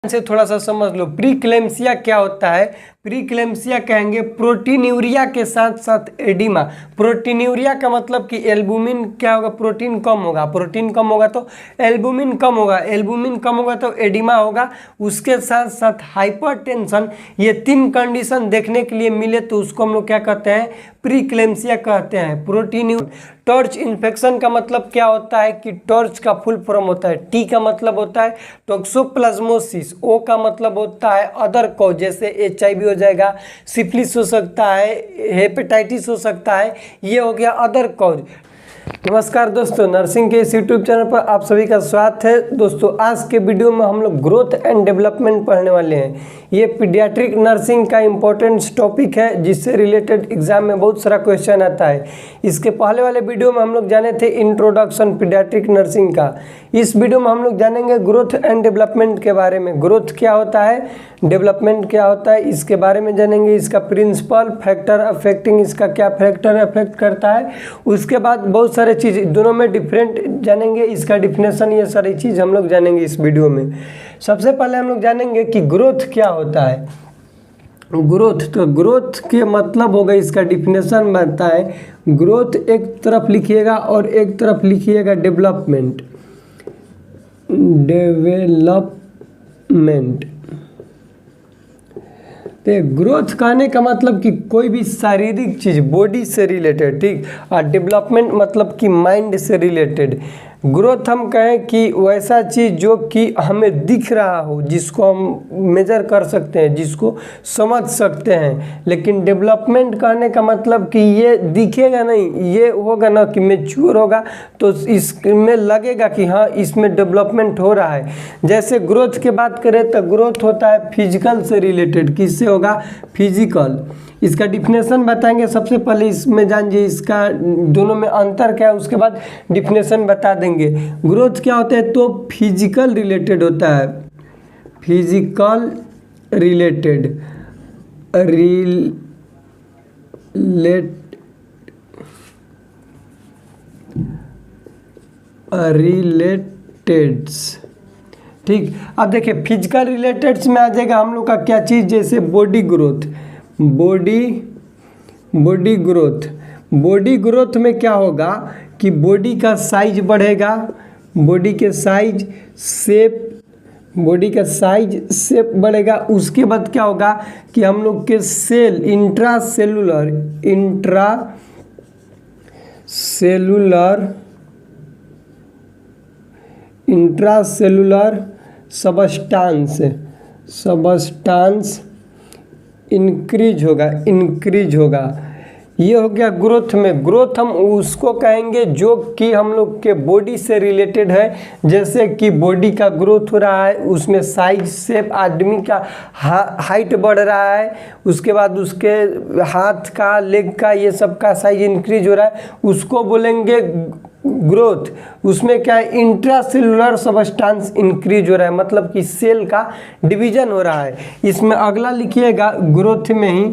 से थोड़ा सा समझ लो। प्रीक्लेम्सिया क्या होता है? प्रीक्लेम्सिया कहेंगे प्रोटीन्यूरिया के साथ साथ एडिमा। प्रोटीन्यूरिया का मतलब कि एल्बुमिन क्या होगा? प्रोटीन कम होगा, प्रोटीन कम होगा तो एल्बुमिन कम होगा, एल्बुमिन कम होगा तो एडिमा होगा। उसके साथ साथ हाइपरटेंशन। ये तीन कंडीशन देखने के लिए मिले तो उसको हम लोग क्या कहते हैं? प्रीक्लेम्सिया कहते हैं। टॉर्च इन्फेक्शन का मतलब क्या होता है कि टॉर्च का फुल फॉर्म होता है, टी का मतलब होता है टॉक्सोप्लाज्मोसिस, ओ का मतलब होता है अदर कॉज, जैसे HIV हो जाएगा, सिफिलिस हो सकता है, हेपेटाइटिस हो सकता है, ये हो गया अदर कॉज। नमस्कार दोस्तों, नर्सिंग के इस यूट्यूब चैनल पर आप सभी का स्वागत है। दोस्तों आज के वीडियो में हम लोग ग्रोथ एंड डेवलपमेंट पढ़ने वाले हैं। ये पीडियाट्रिक नर्सिंग का इम्पोर्टेंट टॉपिक है जिससे रिलेटेड एग्जाम में बहुत सारा क्वेश्चन आता है। इसके पहले वाले वीडियो में हम लोग जाने थे इंट्रोडक्शन पीडियाट्रिक नर्सिंग का। इस वीडियो में हम लोग जानेंगे ग्रोथ एंड डेवलपमेंट के बारे में। ग्रोथ क्या होता है, डेवलपमेंट क्या होता है, इसके बारे में जानेंगे। इसका प्रिंसिपल, फैक्टर अफेक्टिंग, इसका क्या फैक्टर अफेक्ट करता है। उसके बाद बहुत सारे चीज़ दोनों में डिफरेंट जानेंगे, इसका डिफिनेशन, ये सारी चीज़ हम लोग जानेंगे इस वीडियो में। सबसे पहले हम लोग जानेंगे कि ग्रोथ क्या होता है। ग्रोथ, तो ग्रोथ के मतलब होगा, इसका डिफिनेशन बनता है, ग्रोथ एक तरफ लिखिएगा और एक तरफ लिखिएगा डेवलपमेंट। डेवलपमेंट तो ग्रोथ कहने का मतलब कि कोई भी शारीरिक चीज़ बॉडी से रिलेटेड, ठीक। और डेवलपमेंट मतलब कि माइंड से रिलेटेड। ग्रोथ हम कहें कि वैसा चीज़ जो कि हमें दिख रहा हो, जिसको हम मेजर कर सकते हैं, जिसको समझ सकते हैं। लेकिन डेवलपमेंट कहने का मतलब कि ये दिखेगा नहीं, ये होगा ना कि मैच्योर होगा तो इसमें लगेगा कि हाँ इसमें डेवलपमेंट हो रहा है। जैसे ग्रोथ की बात करें तो ग्रोथ होता है फिजिकल से रिलेटेड। किससे होगा? फिजिकल। इसका डिफिनेशन बताएंगे। सबसे पहले इसमें जानिए इसका दोनों में अंतर क्या है, उसके बाद डिफिनेशन बता देंगे। ग्रोथ क्या होता है? तो फिजिकल रिलेटेड होता है, फिजिकल रिलेटेड, रिलेटेड्स, ठीक। अब देखिए फिजिकल रिलेटेड्स में आ जाएगा हम लोग का क्या चीज़, जैसे body growth. Body growth, body growth में क्या होगा कि बॉडी का साइज बढ़ेगा, बॉडी के साइज शेप, बॉडी का साइज शेप बढ़ेगा। उसके बाद क्या होगा कि हम लोग के सेल, इंट्रासेलुलर सबस्टांस इंक्रीज होगा। ये हो गया ग्रोथ में। ग्रोथ हम उसको कहेंगे जो कि हम लोग के बॉडी से रिलेटेड है। जैसे कि बॉडी का ग्रोथ हो रहा है, उसमें साइज शेप, आदमी का हाइट बढ़ रहा है, उसके बाद उसके हाथ का, लेग का, ये सब का साइज इंक्रीज हो रहा है, उसको बोलेंगे ग्रोथ। उसमें क्या है? इंट्रासेलुलर सबस्टांस इंक्रीज हो रहा है, मतलब कि सेल का डिवीजन हो रहा है। इसमें अगला लिखिएगा ग्रोथ में ही,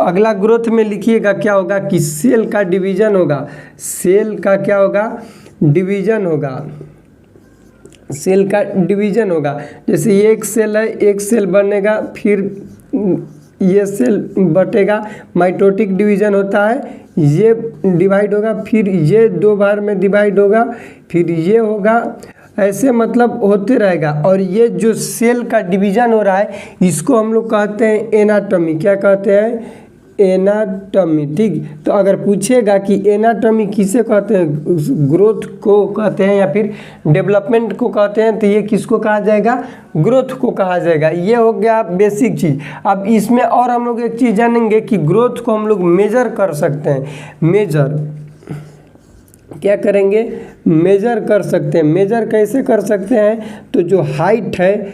अगला ग्रोथ में लिखिएगा क्या होगा कि सेल का डिवीजन होगा। सेल का क्या होगा? डिवीजन होगा। सेल का डिवीजन होगा। जैसे ये एक सेल है, एक सेल बनेगा, फिर ये सेल बटेगा, माइटोटिक डिवीजन होता है, ये डिवाइड होगा, फिर ये 2 बार में डिवाइड होगा, फिर ये होगा, ऐसे मतलब होते रहेगा। और ये जो सेल का डिवीजन हो रहा है इसको हम लोग कहते हैं एनाटॉमी। क्या कहते हैं? एनाटॉमी, ठीक। तो अगर पूछेगा कि एनाटॉमी किसे कहते हैं, ग्रोथ को कहते हैं या फिर डेवलपमेंट को कहते हैं, तो ये किसको कहा जाएगा? ग्रोथ को कहा जाएगा। ये हो गया बेसिक चीज़। अब इसमें और हम लोग एक चीज़ जानेंगे कि ग्रोथ को हम लोग मेजर कर सकते हैं। मेजर क्या करेंगे? मेजर कर सकते हैं। मेजर कैसे कर सकते हैं? तो जो हाइट है,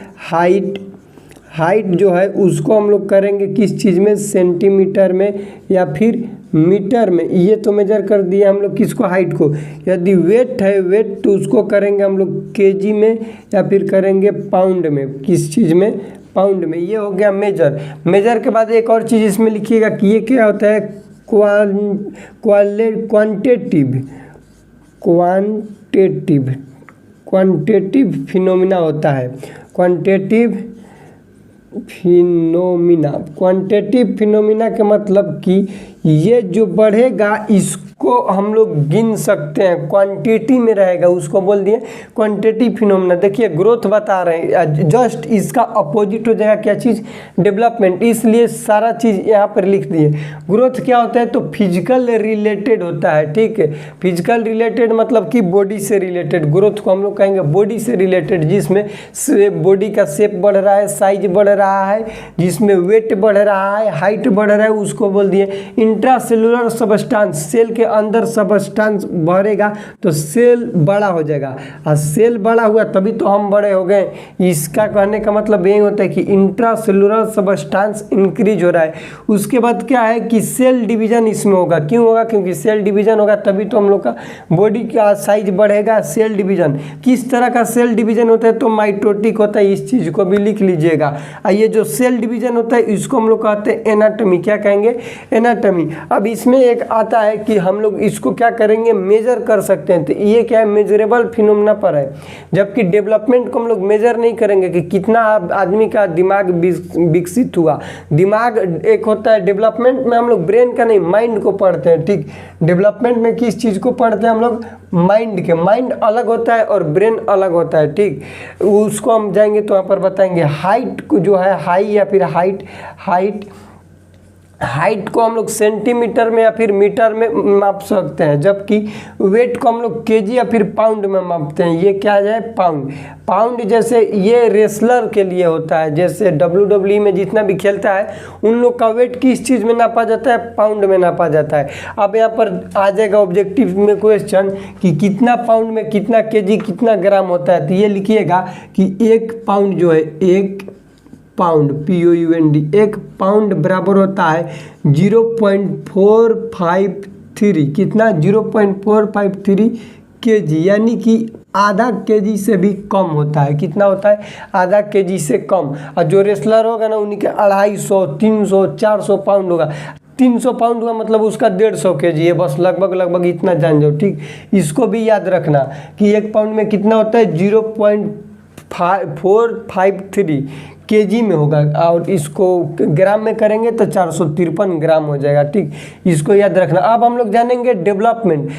हाइट जो है उसको हम लोग करेंगे किस चीज़ में? सेंटीमीटर में या फिर मीटर में। ये तो मेजर कर दिया हम लोग किसको? हाइट को। यदि वेट है, वेट तो उसको करेंगे हम लोग केजी में या फिर करेंगे पाउंड में। किस चीज़ में? पाउंड में। ये हो गया मेजर। मेजर के बाद एक और चीज़ इसमें लिखिएगा कि ये क्या होता है? क्वांटिटेटिव फिनोमिना होता है। क्वांटिटेटिव फिनोमिना, क्वांटिटेटिव फिनोमिना के मतलब कि ये जो बढ़ेगा इसको हम लोग गिन सकते हैं, क्वांटिटी में रहेगा, उसको बोल दिए क्वांटिटेटिव फिनोमिना। देखिए ग्रोथ बता रहे हैं, जस्ट इसका अपोजिट हो जाएगा क्या चीज़, डेवलपमेंट, इसलिए सारा चीज़ यहाँ पर लिख दिए। ग्रोथ क्या होता है तो फिजिकल रिलेटेड होता है, ठीक है, फिजिकल रिलेटेड मतलब कि बॉडी से रिलेटेड, ग्रोथ को हम लोग कहेंगे बॉडी से रिलेटेड, जिसमें बॉडी का शेप बढ़ रहा है, साइज बढ़ रहा है, जिसमें वेट बढ़ रहा है, हाइट बढ़ रहा है, उसको बोल दिए इंट्रासेलुलर सबस्टांस। सेल के अंदर सबस्टांस बढ़ेगा तो सेल बड़ा हो जाएगा, और सेल बड़ा हुआ तभी तो हम बड़े हो गए। इसका कहने का मतलब यही होता है कि इंट्रासेलुलर सबस्टांस इंक्रीज हो रहा है। उसके बाद क्या है कि सेल डिवीजन इसमें होगा, क्यों होगा, क्योंकि सेल डिवीजन होगा तभी तो हम लोग का बॉडी का साइज बढ़ेगा। सेल डिवीजन किस तरह का सेल डिवीजन होता है तो माइटोटिक होता है, इस चीज को भी लिख लीजिएगा। ये जो सेल डिवीजन होता है इसको हम लोग कहते हैं एनाटॉमी, क्या कहेंगे, एनाटॉमी। अब इसमें एक आता है कि हम लोग इसको क्या करेंगे, मेजर कर सकते हैं, तो ये क्या है, मेजरेबल फिनोमिना पर है। जबकि डेवलपमेंट को हम लोग मेजर नहीं करेंगे कि कितना आदमी का दिमाग विकसित हुआ। दिमाग एक होता है, डेवलपमेंट में हम लोग ब्रेन का नहीं माइंड को पढ़ते हैं, ठीक। डेवलपमेंट में किस चीज़ को पढ़ते हैं हम लोग, माइंड के। माइंड अलग होता है और ब्रेन अलग होता है, ठीक। उसको हम जाएंगे तो यहाँ पर बताएंगे। हाइट को जो है, हाई या फिर हाइट को हम लोग सेंटीमीटर में या फिर मीटर में माप सकते हैं, जबकि वेट को हम लोग केजी या फिर पाउंड में मापते हैं। ये क्या है, पाउंड जैसे ये रेसलर के लिए होता है, जैसे WWE में जितना भी खेलता है उन लोग का वेट किस चीज़ में नापा जाता है, पाउंड में नापा जाता है। अब यहाँ पर आ जाएगा ऑब्जेक्टिव में क्वेश्चन कि कितना पाउंड में कितना केजी कितना ग्राम होता है, तो ये लिखिएगा कि 1 पाउंड जो है, 1 पाउंड POUND, 1 पाउंड बराबर होता है 0.453, कितना, 0.453 kg, यानी कि आधा केजी से भी कम होता है। कितना होता है, आधा केजी से कम। और जो रेसलर होगा ना उन्हीं के 250, 300, 400 पाउंड होगा। 300 पाउंड हुआ मतलब उसका 150 केजी है, बस लगभग इतना जान जाओ, ठीक। इसको भी याद रखना कि 1 पाउंड में कितना होता है, 0.453 केजी में होगा, और इसको ग्राम में करेंगे तो 453 ग्राम हो जाएगा, ठीक। इसको याद रखना। अब हम लोग जानेंगे डेवलपमेंट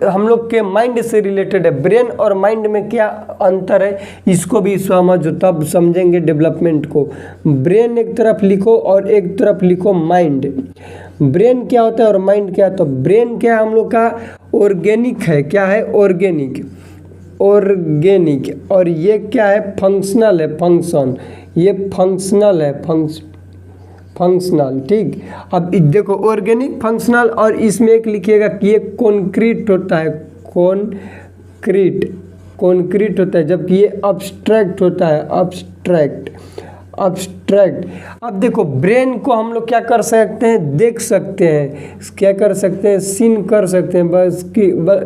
हम लोग के माइंड से रिलेटेड है। ब्रेन और माइंड में क्या अंतर है इसको भी समझो, तब समझेंगे डेवलपमेंट को। ब्रेन एक तरफ लिखो और एक तरफ लिखो माइंड। ब्रेन क्या होता है और माइंड क्या है, तो ब्रेन क्या हम लोग का ऑर्गेनिक है, क्या है, ऑर्गेनिक, और ये क्या है, फंक्शनल है, फंक्शन, ये फंक्शनल है, फंक्शनल, ठीक। अब देखो ऑर्गेनिक, फंक्शनल, और इसमें एक लिखिएगा कि ये कॉन्क्रीट होता है, कॉन्क्रीट होता है, जबकि ये अब्स्ट्रैक्ट होता है, अब्स्ट्रैक्ट। अब देखो ब्रेन को हम लोग क्या कर सकते हैं, देख सकते हैं, क्या कर सकते हैं, सीन कर सकते हैं बस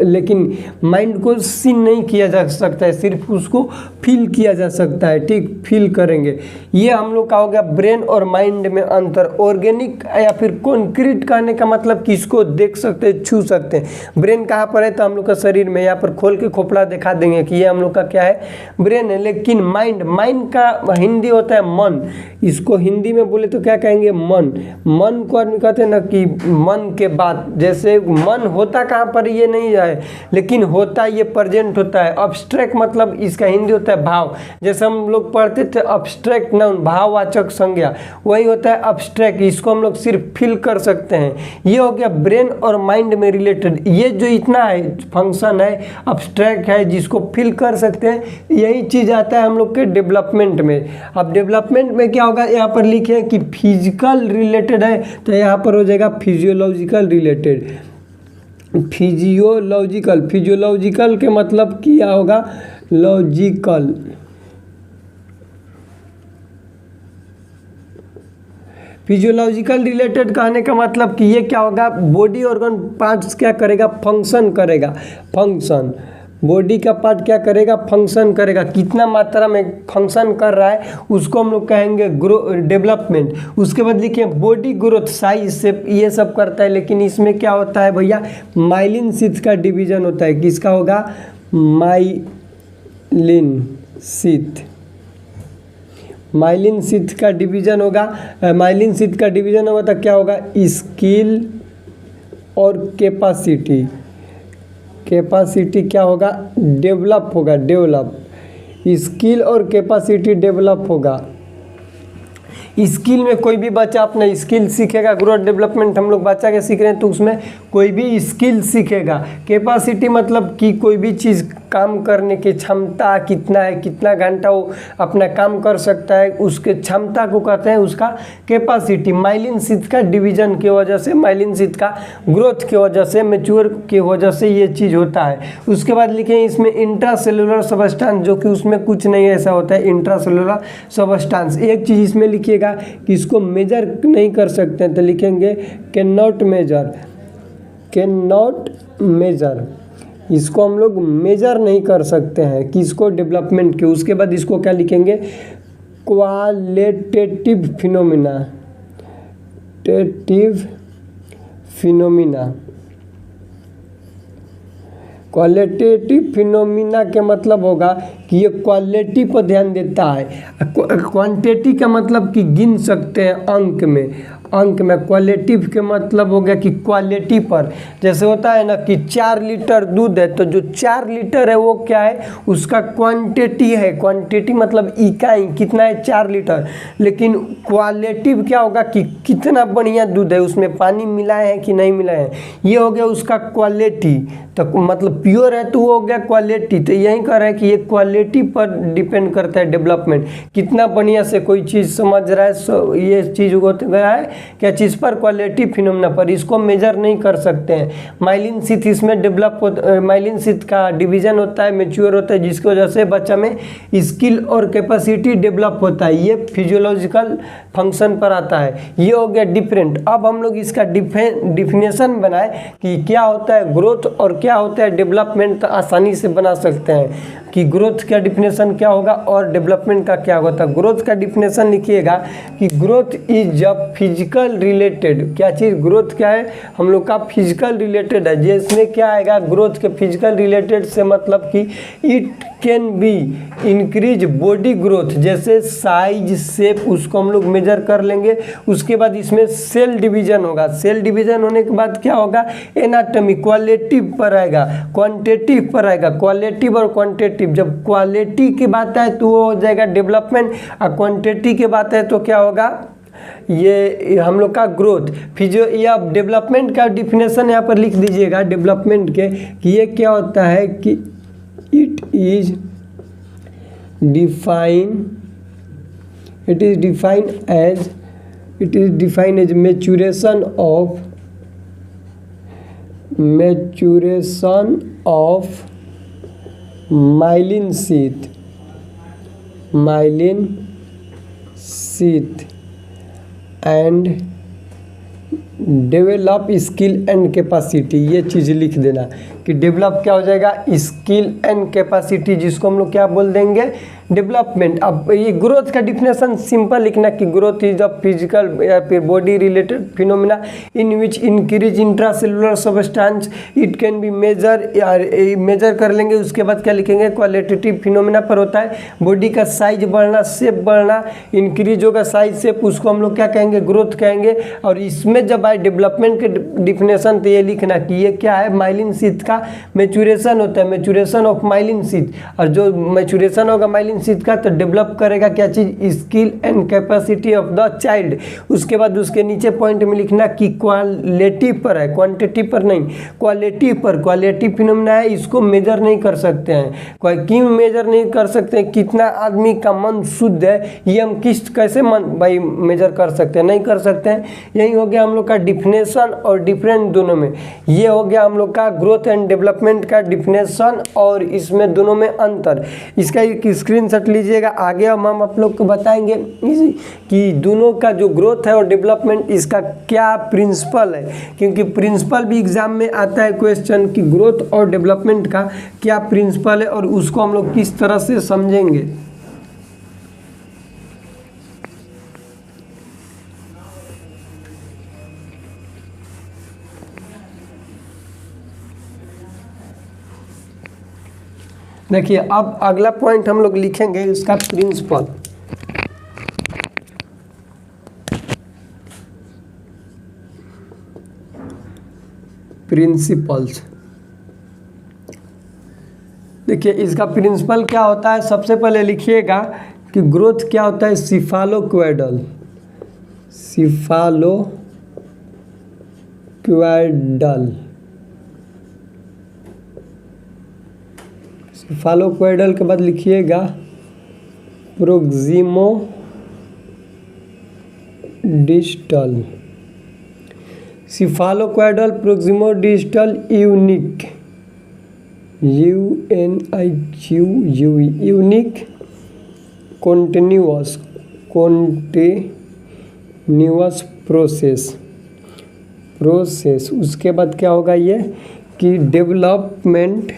लेकिन माइंड को सीन नहीं किया जा सकता है, सिर्फ उसको फील किया जा सकता है, ठीक। फील करेंगे। ये हम लोग का हो गया ब्रेन और माइंड में अंतर। ऑर्गेनिक या फिर कॉन्क्रीट कहने का मतलब किसको देख सकते हैं, छू सकते हैं। ब्रेन कहाँ पर है तो हम लोग का शरीर में, यहाँ पर खोल के खोपड़ा दिखा देंगे कि ये हम लोग का क्या है, ब्रेन है। लेकिन माइंड का हिंदी होता है मन। इसको हिंदी में बोले तो क्या कहेंगे, मन को आदमी कहते हैं ना कि मन के बात, जैसे मन होता कहाँ पर ये नहीं है, लेकिन होता ये प्रेजेंट होता है। अब्स्ट्रैक्ट मतलब इसका हिंदी होता है भाव। जैसे हम लोग पढ़ते थे अब्स्ट्रैक्ट नाउन, भाववाचक संज्ञा, वही होता है अब्स्ट्रैक्ट। इसको हम लोग सिर्फ फील कर सकते हैं। ये हो गया ब्रेन और माइंड में रिलेटेड। ये जो इतना है फंक्शन है, अब्स्ट्रैक्ट है, जिसको फील कर सकते हैं, यही चीज़ आता है हम लोग के डेवलपमेंट में। अब डेवलपमेंट में क्या होगा, यहाँ पर लिखे कि फिजिकल रिलेटेड है, तो यहाँ पर हो जाएगा फिजियोलॉजिकल रिलेटेड। फिजियोलॉजिकल के मतलब क्या होगा, लॉजिकल। फिजियोलॉजिकल रिलेटेड कहने का मतलब कि ये क्या होगा, बॉडी ऑर्गन पार्ट्स क्या करेगा, फंक्शन करेगा, फंक्शन। बॉडी का पार्ट क्या करेगा, फंक्शन करेगा। कितना मात्रा में फंक्शन कर रहा है उसको हम लोग कहेंगे डेवलपमेंट। उसके बाद लिखिए बॉडी ग्रोथ, साइज से ये सब करता है, लेकिन इसमें क्या होता है भैया, माइलिन शीथ का डिवीजन होता है। किसका होगा, माइलिन शीथ। माइलिन शीथ का डिवीजन होगा, माइलिन शीथ का डिवीजन होगा तो क्या होगा, स्किल और कैपेसिटी, कैपेसिटी क्या होगा, डेवलप होगा, डेवलप, स्किल और कैपेसिटी डेवलप होगा। स्किल में कोई भी बच्चा अपना स्किल सीखेगा, ग्रोथ डेवलपमेंट हम लोग बच्चा के सीख रहे हैं तो उसमें कोई भी स्किल सीखेगा। कैपेसिटी मतलब कि कोई भी चीज़ काम करने की क्षमता कितना है, कितना घंटा वो अपना काम कर सकता है, उसके क्षमता को कहते हैं उसका कैपेसिटी। माइलिन शीथ का डिवीजन की वजह से, माइलिन शीथ का ग्रोथ की वजह से, मैच्योर की वजह से ये चीज़ होता है। उसके बाद लिखें इसमें इंट्रासेलुलर सबस्टेंस, जो कि उसमें कुछ नहीं ऐसा होता है इंट्रासेलुलर सबस्टेंस। एक चीज़ इसमें लिखिएगा कि इसको मेजर नहीं कर सकते हैं तो लिखेंगे can not measure, can not measure, इसको हम लोग मेजर नहीं कर सकते हैं किसको, डेवलपमेंट के। उसके बाद इसको क्या लिखेंगे, qualitative phenomena, tative phenomena. Qualitative phenomena के मतलब होगा कि ये क्वालिटी पर ध्यान देता है, क्वांटिटी का मतलब कि गिन सकते हैं अंक में, अंक में। क्वालिटिव के मतलब हो गया कि क्वालिटी पर, जैसे होता है ना कि 4 लीटर दूध है तो जो 4 लीटर है वो क्या है, उसका क्वांटिटी है, क्वांटिटी मतलब इकाई कितना है, 4 लीटर। लेकिन क्वालिटिव क्या होगा कि कितना बढ़िया दूध है, उसमें पानी मिलाए हैं कि नहीं मिलाए हैं, ये हो गया उसका क्वालिटी। तो मतलब प्योर है तो वो हो गया क्वालिटी। तो यही कह रहा है कि ये क्वालिटी पर डिपेंड करता है डेवलपमेंट, कितना बढ़िया से कोई चीज़ समझ रहा है, ये चीज़ हो गया है क्या चीज़ पर, क्वालिटी फिनोमिना पर। इसको मेजर नहीं कर सकते हैं। माइलिन शीथ इसमें डेवलप होता, माइलिन शीथ का डिवीजन होता है, मैच्योर होता है, जिसकी वजह से बच्चा में स्किल और कैपेसिटी डेवलप होता है। ये फिजियोलॉजिकल फंक्शन पर आता है। ये हो गया डिफरेंट। अब हम लोग इसका डिफिनेशन बनाए कि क्या होता है ग्रोथ और क्या होता है डेवलपमेंट, तो आसानी से बना सकते हैं कि ग्रोथ का डिफिनेशन क्या होगा और डेवलपमेंट का क्या होता है। ग्रोथ का डिफिनेशन लिखिएगा कि ग्रोथ इज जब फिजिकल रिलेटेड, क्या चीज़ ग्रोथ क्या है हम लोग का, फिजिकल रिलेटेड है। जिसमें क्या आएगा ग्रोथ के फिजिकल रिलेटेड से मतलब कि it can be increase body growth, जैसे साइज शेप उसको हम लोग मेजर कर लेंगे। उसके बाद इसमें सेल डिवीजन होगा, सेल डिवीजन होने के बाद क्या होगा, एनाटॉमी क्वालिटिव पर आएगा, क्वांटिटिव पर आएगा, क्वालिटिव और क्वांटिटिव। जब क्वालिटी की बात आए तो वो हो जाएगा डेवलपमेंट, और क्वांटिटी की बात है तो क्या होगा, ये हम लोग का ग्रोथ। फिजियो या डेवलपमेंट का डिफिनेशन यहाँ पर लिख दीजिएगा डेवलपमेंट के कि ये क्या होता है कि it is defined as maturation of myelin sheath and develop skill and capacity. ये चीज़ लिख देना कि डेवलप क्या हो जाएगा, स्किल एंड कैपेसिटी, जिसको हम लोग क्या बोल देंगे, डेवलपमेंट। अब ये ग्रोथ का डिफिनेशन सिंपल लिखना कि ग्रोथ इज द फिजिकल या फिर body related phenomena in which increase intracellular substance, it can be measure कर लेंगे। उसके बाद क्या लिखेंगे, क्वालिटेटिव फिनोमिना पर होता है बॉडी का साइज बढ़ना, शेप बढ़ना, इंक्रीज होगा साइज शेप, उसको हम लोग क्या कहेंगे, ग्रोथ कहेंगे। और इसमें जब आए डेवलपमेंट के डिफिनेशन तो ये लिखना कि ये क्या है, माइलिन शीथ का मैच्योरेशन होता है, मैच्योरेशन ऑफ माइलिन शीथ। और जो मैच्योरेशन होगा माइलिन शीथ का तो डेवलप करेगा क्या चीज़, skill and capacity of the child. उसके बाद उसके नीचे पॉइंट में लिखना कि क्वालिटी पर है, क्वांटिटी पर नहीं, क्वालिटी पर। क्वालिटी फिनोमिना है, इसको मेजर नहीं कर सकते हैं। क्यों मेजर नहीं कर सकते हैं, कितना आदमी का मन शुद्ध है ये हम कैसे मन भाई मेजर कर सकते हैं, नहीं कर सकते हैं। यही हो गया हम लोग का डिफिनेशन और डिफरेंट दोनों में। ये हो गया हम लोग का ग्रोथ एंड डेवलपमेंट का डिफिनेशन और इसमें दोनों में अंतर। इसका एक स्क्रीनशॉट लीजिएगा। आगे हम आप लोग को बताएंगे कि दोनों का जो ग्रोथ है और डेवलपमेंट इसका क्या प्रिंसिपल है, क्योंकि प्रिंसिपल भी एग्जाम में आता है क्वेश्चन कि ग्रोथ और डेवलपमेंट का क्या प्रिंसिपल है और उसको हम लोग किस तरह से समझेंगे। देखिए अब अगला पॉइंट हम लोग लिखेंगे उसका प्रिंसिपल। प्रिंसिपल्स। देखिए इसका प्रिंसिपल क्या होता है, सबसे पहले लिखिएगा कि ग्रोथ क्या होता है, सिफालोक्वेडल, सिफालोक्वेडल के बाद लिखिएगा प्रोक्सिमोडिस्टल, सिफालोक्वेडल प्रोक्सिमोडिस्टल यूनिक, यूनिक कॉन्टिन्यूअस प्रोसेस। उसके बाद क्या होगा ये कि डेवलपमेंट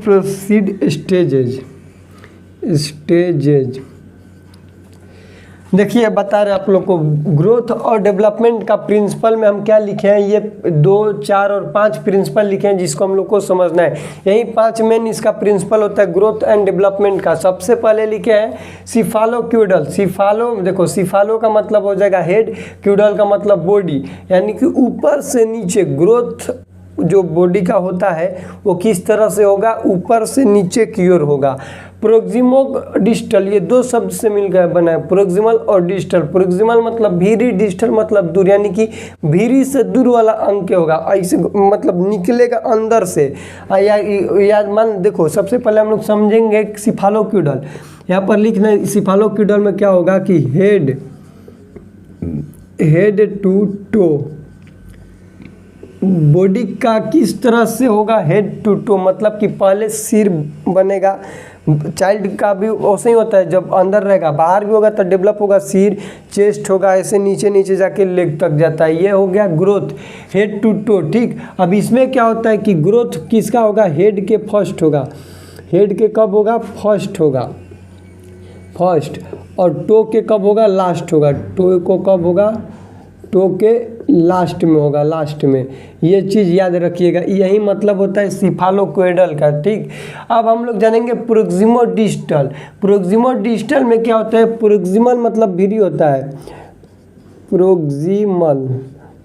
प्रोसीड स्टेजेज। देखिए बता रहे आप लोग को ग्रोथ और डेवलपमेंट का प्रिंसिपल में हम क्या लिखे हैं, ये 2, 4 और 5 प्रिंसिपल लिखे हैं जिसको हम लोग को समझना है। यही 5 मेन इसका प्रिंसिपल होता है ग्रोथ एंड डेवलपमेंट का। सबसे पहले लिखे हैं सिफालोक्यूडल। देखो सिफालो का मतलब हो जाएगा हेड, क्यूडल का मतलब बॉडी, यानी कि ऊपर से नीचे ग्रोथ जो बॉडी का होता है वो किस तरह से होगा, ऊपर से नीचे की ओर होगा। प्रोक्सिमोडिस्टल ये 2 शब्द से मिलकर बना है, प्रोक्सिमल और डिस्टल। प्रोक्सिमल मतलब भीरी, डिस्टल मतलब दूर, यानी कि भीरी से दूर वाला अंग क्या होगा, ऐसे मतलब निकलेगा अंदर से। या मान देखो सबसे पहले हम लोग समझेंगे सिफालोक्यूडल। यहाँ पर लिखना सिफालोक्यूडल में क्या होगा कि हेड टू टो, बॉडी का किस तरह से होगा, हेड टू टो मतलब कि पहले सिर बनेगा। चाइल्ड का भी वैसे ही होता है, जब अंदर रहेगा बाहर भी होगा तो डेवलप होगा, सिर चेस्ट होगा, ऐसे नीचे नीचे जाके लेग तक जाता है। ये हो गया ग्रोथ हेड टू टो। ठीक, अब इसमें क्या होता है कि ग्रोथ किसका होगा, हेड के फर्स्ट होगा। हेड के कब होगा, फर्स्ट होगा, फर्स्ट। और टो के कब होगा, लास्ट होगा। टो को कब होगा, टो के लास्ट में होगा, लास्ट में। ये चीज़ याद रखिएगा, यही मतलब होता है सिफालोक्वेडल का। ठीक, अब हम लोग जानेंगे प्रोक्सिमोडिस्टल। प्रोक्सिमोडिस्टल में क्या होता है, प्रोक्सिमल मतलब भीरी होता है,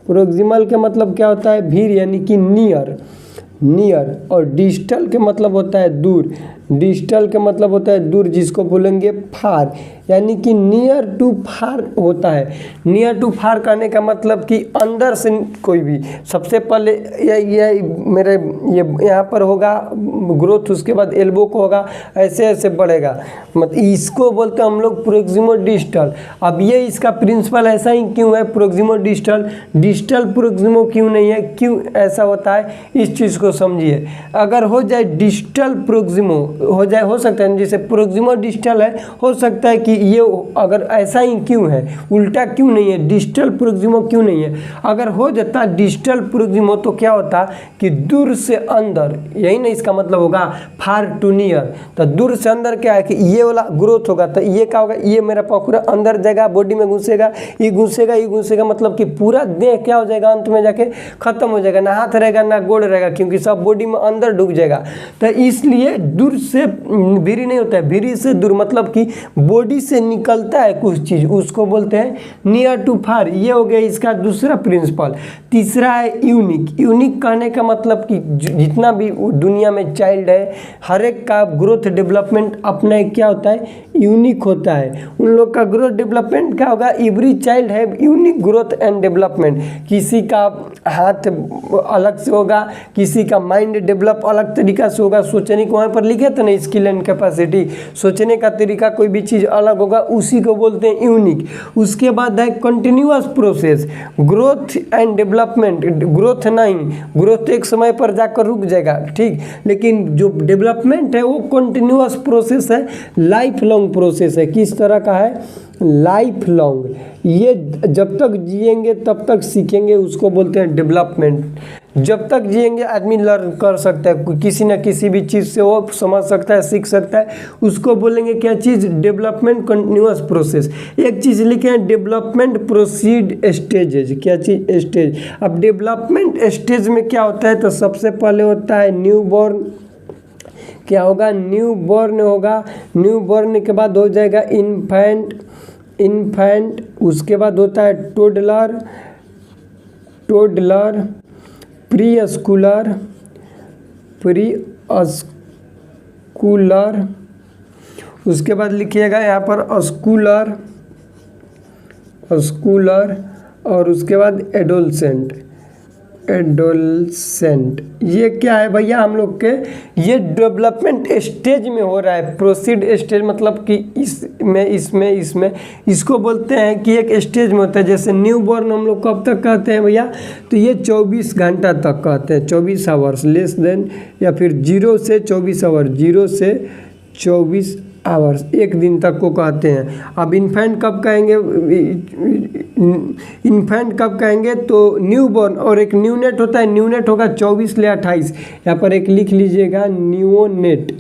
प्रोक्सिमल के मतलब क्या होता है, भीर यानी कि नियर, और डिस्टल के मतलब होता है दूर। डिस्टल के मतलब होता है दूर, जिसको बोलेंगे फार, यानी कि नियर टू फार होता है। नियर टू फार कहने का मतलब कि अंदर से कोई भी। सबसे पहले ये मेरे यहाँ पर होगा ग्रोथ, उसके बाद एल्बो को होगा, ऐसे ऐसे बढ़ेगा, मतलब इसको बोलते हैं हम लोग प्रोक्सिमोडिस्टल। अब ये इसका प्रिंसिपल ऐसा ही क्यों है प्रोक्सिमोडिस्टल, डिस्टल प्रोक्सिमो क्यों नहीं है, क्यों ऐसा होता है, इस चीज़ को समझिए। अगर हो जाए डिस्टल प्रोक्सिमो हो सकता है, जैसे प्रोक्सिमोडिस्टल है, हो सकता है कि ये अगर ऐसा ही क्यों है, उल्टा क्यों नहीं है, डिस्टल प्रोक्सिमो क्यों नहीं है। अगर हो जाता डिस्टल प्रोक्सिमो तो क्या होता कि दूर से अंदर, यही ना इसका मतलब होगा फार टू नियर। तो दूर से अंदर क्या है कि ये वाला ग्रोथ होगा, तो ये क्या होगा, ये मेरा पूरा अंदर जाएगा, बॉडी में घुसेगा, ये घुसेगा, मतलब कि पूरा देह क्या हो जाएगा, अंत में जाके खत्म हो जाएगा, ना हाथ रहेगा ना गोड़ रहेगा, क्योंकि सब बॉडी में अंदर डूब जाएगा। तो इसलिए दूर से भीरी नहीं होता है, भीरी से दूर मतलब कि बॉडी से निकलता है कुछ चीज, उसको बोलते हैं नियर टू फार। ये हो गया इसका दूसरा प्रिंसिपल। तीसरा है यूनिक। यूनिक कहने का मतलब कि जितना भी दुनिया में चाइल्ड है, हर एक का ग्रोथ डेवलपमेंट अपना क्या होता है, यूनिक होता है। उन लोग का ग्रोथ डेवलपमेंट क्या होगा, एवरी चाइल्ड है यूनिक ग्रोथ एंड डेवलपमेंट। किसी का हाथ अलग से होगा, किसी का माइंड डेवलप अलग तरीका से होगा, सोचने को वहाँ पर लिखे तो नहीं, स्किल एंड कैपेसिटी, सोचने का तरीका कोई भी चीज़ अलग होगा, उसी को बोलते हैं यूनिक। उसके बाद है continuous process, growth and development. Growth नहीं, ग्रोथ एक समय पर जाकर रुक जाएगा, ठीक, लेकिन जो डेवलपमेंट है वो कंटिन्यूअस प्रोसेस है, लाइफ लॉन्ग प्रोसेस है। किस तरह का है, लाइफ लॉन्ग। ये जब तक जिएंगे तब तक सीखेंगे, उसको बोलते हैं डेवलपमेंट। जब तक जिएंगे आदमी लर्न कर सकता है, किसी न किसी भी चीज़ से वो समझ सकता है, सीख सकता है, उसको बोलेंगे क्या चीज़, डेवलपमेंट कंटिन्यूअस प्रोसेस। एक चीज़ लिखे हैं डेवलपमेंट प्रोसीड स्टेजेज। क्या चीज़, स्टेज। अब डेवलपमेंट स्टेज में क्या होता है, तो सबसे पहले होता है न्यू बॉर्न, क्या होगा, न्यू बॉर्न होगा। न्यू बॉर्न के बाद हो जाएगा इन्फेंट, उसके बाद होता है टोडलर, प्री स्कूलर, उसके बाद लिखिएगा यहाँ पर स्कूलर, और उसके बाद एडोलसेंट। ये क्या है भैया, हम लोग के ये डेवलपमेंट स्टेज में हो रहा है। प्रोसीड स्टेज मतलब कि इसमें इसको बोलते हैं कि एक स्टेज में होता है। जैसे न्यू बॉर्न हम लोग कब तक कहते हैं भैया, तो ये 24 घंटा तक कहते हैं, 24 आवर्स लेस देन, या फिर 0 से 24 आवर, 0 से 24 आवर्स, एक दिन तक को कहते हैं। अब इन्फेंट कब कहेंगे, तो न्यू बॉर्न, और एक न्यूनेट होता है, न्यूनेट होगा 24 ले 28, यहाँ पर एक लिख लीजिएगा न्यूनेट,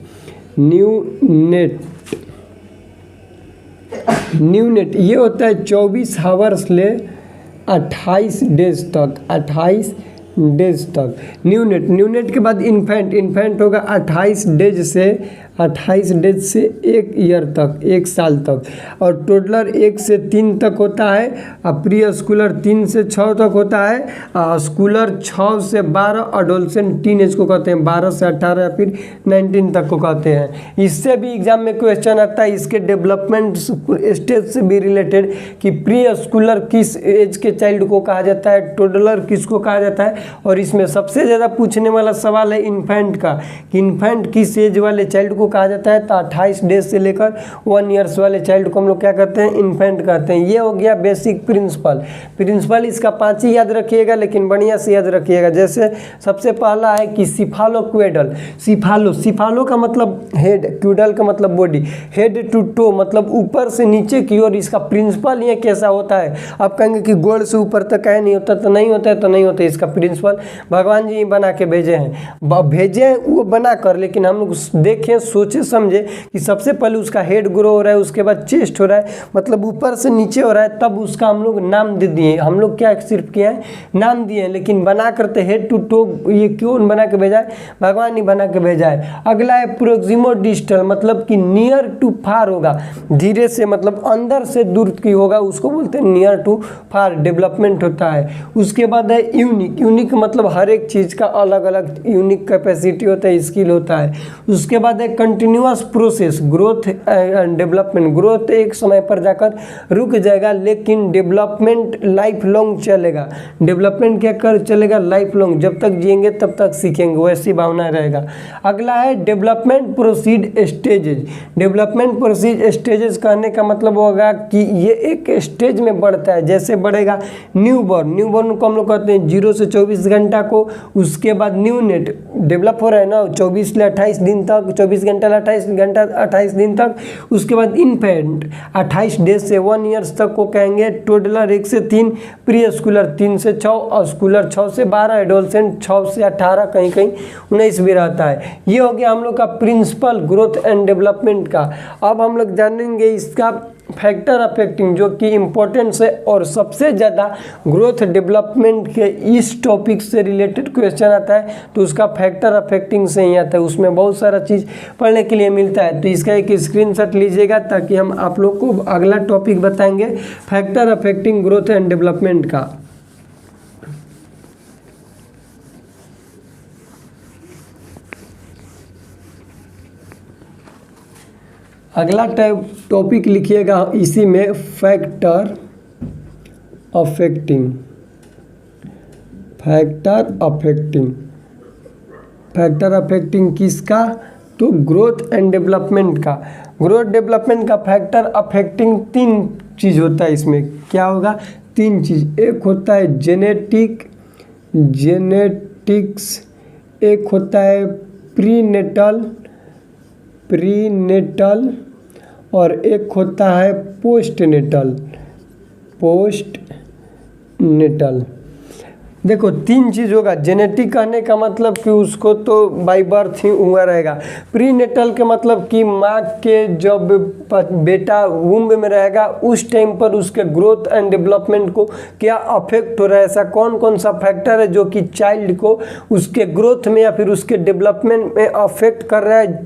ये होता है 24 आवर्स ले 28 डेज तक, न्यूनेट के बाद इन्फेंट होगा 28 डेज से 1 ईयर तक, 1 साल तक, और टोडलर 1 से 3 तक होता है, और प्री स्कूलर 3 से 6 तक होता है, स्कूलर 6 से 12, एडोलसेंट टीनेज को कहते हैं 12 से 18 या फिर 19 तक को कहते हैं। इससे भी एग्जाम में क्वेश्चन आता है इसके डेवलपमेंट स्टेज से भी रिलेटेड, कि प्री स्कूलर किस एज के चाइल्ड को कहा जाता है, टोडलर किसको कहा जाता है, और इसमें सबसे ज़्यादा पूछने वाला सवाल है इन्फेंट का, कि इन्फेंट किस एज वाले चाइल्ड को कहा जाता है। तो 28 डेज से लेकर 1 ईयर्स वाले चाइल्ड को हम लोग क्या कहते हैं, इन्फेंट कहते हैं। ये हो गया बेसिक प्रिंसिपल। इसका 5 ही याद रखिएगा, लेकिन बढ़िया से याद रखिएगा। जैसे सबसे पहला है कि सिफालोक्वेडल, सिफालो का मतलब हेड, क्यूडल का मतलब बॉडी, हेड टू टो मतलब ऊपर से नीचे की ओर। इसका प्रिंसिपल ये कैसा होता है, आप कहेंगे कि गोड़ से ऊपर तक है, नहीं होता तो नहीं होता है, तो नहीं होता है। इसका प्रिंसिपल भगवान जी बना के भेजे हैं, वो बना कर, लेकिन हम लोग देखें, सोचे समझे कि सबसे पहले उसका हेड ग्रो हो रहा है, उसके बाद चेस्ट हो रहा है, मतलब ऊपर से नीचे हो रहा है, तब उसका हम लोग नाम दे दिए। हम लोग क्या सिर्फ किए हैं, नाम दिए हैं, लेकिन बना करते हेड टू टो, ये क्यों बना के भेजा है, भगवान ही बना के भेजा है। अगला है प्रोक्सिमो डिस्टल, मतलब कि नियर टू फार होगा, धीरे से मतलब अंदर से दूर की होगा, उसको बोलते हैं नियर टू फार, डेवलपमेंट होता है। उसके बाद है यूनिक मतलब हर एक चीज़ का अलग अलग यूनिक कैपेसिटी होता है, स्किल होता है। उसके बाद है continuous process, growth and development. Growth एक समय पर जाकर रुक जाएगा, लेकिन डेवलपमेंट लाइफ लॉन्ग चलेगा। डेवलपमेंट क्या कर चलेगा, लाइफ लॉन्ग, जब तक जिएंगे तब तक सीखेंगे, वैसी भावना रहेगा। अगला है development proceed stages. Development proceed stages कहने का मतलब होगा कि ये एक स्टेज में बढ़ता है। जैसे बढ़ेगा न्यू बॉर्न को हम लोग कहते हैं 0 से 24 घंटा को। उसके बाद न्यू नेट डेवलप हो रहा है ना, 24 से 28 दिन तक, 24 घंटा 28 दिन तक। उसके बाद इन्फेंट 28 डेज से 1 ईयर्स तक को कहेंगे। टोडलर 1 से 3, प्री स्कूलर 3 से 6, और स्कूलर 6 से 12, एडोलसेंट 6 से 18, कहीं कहीं 19 भी रहता है। ये हो गया हम लोग का प्रिंसिपल ग्रोथ एंड डेवलपमेंट का। अब हम लोग जानेंगे इसका फैक्टर अफेक्टिंग, जो कि इम्पोर्टेंस है और सबसे ज़्यादा ग्रोथ डेवलपमेंट के इस टॉपिक से रिलेटेड क्वेश्चन आता है, तो उसका फैक्टर अफेक्टिंग से ही आता है। उसमें बहुत सारा चीज़ पढ़ने के लिए मिलता है, तो इसका एक स्क्रीनशॉट लीजिएगा, ताकि हम आप लोग को अगला टॉपिक बताएंगे factor affecting growth and development का। अगला टॉपिक लिखिएगा इसी में, फैक्टर अफेक्टिंग। फैक्टर अफेक्टिंग किसका, तो ग्रोथ एंड डेवलपमेंट का। ग्रोथ डेवलपमेंट का फैक्टर अफेक्टिंग 3 चीज़ होता है। इसमें क्या होगा, 3 चीज़। एक होता है जेनेटिक्स, एक होता है प्रीनेटल, और एक होता है पोस्टनेटल। देखो 3 चीज़ होगा। जेनेटिक कहने का मतलब कि उसको तो बाय बर्थ ही हुआ रहेगा। प्रीनेटल के मतलब कि माँ के जब बेटा वुम्ब में रहेगा उस टाइम पर उसके ग्रोथ एंड डेवलपमेंट को क्या अफेक्ट हो रहा है, ऐसा कौन कौन सा फैक्टर है जो कि चाइल्ड को उसके ग्रोथ में या फिर उसके डेवलपमेंट में अफेक्ट कर रहा है,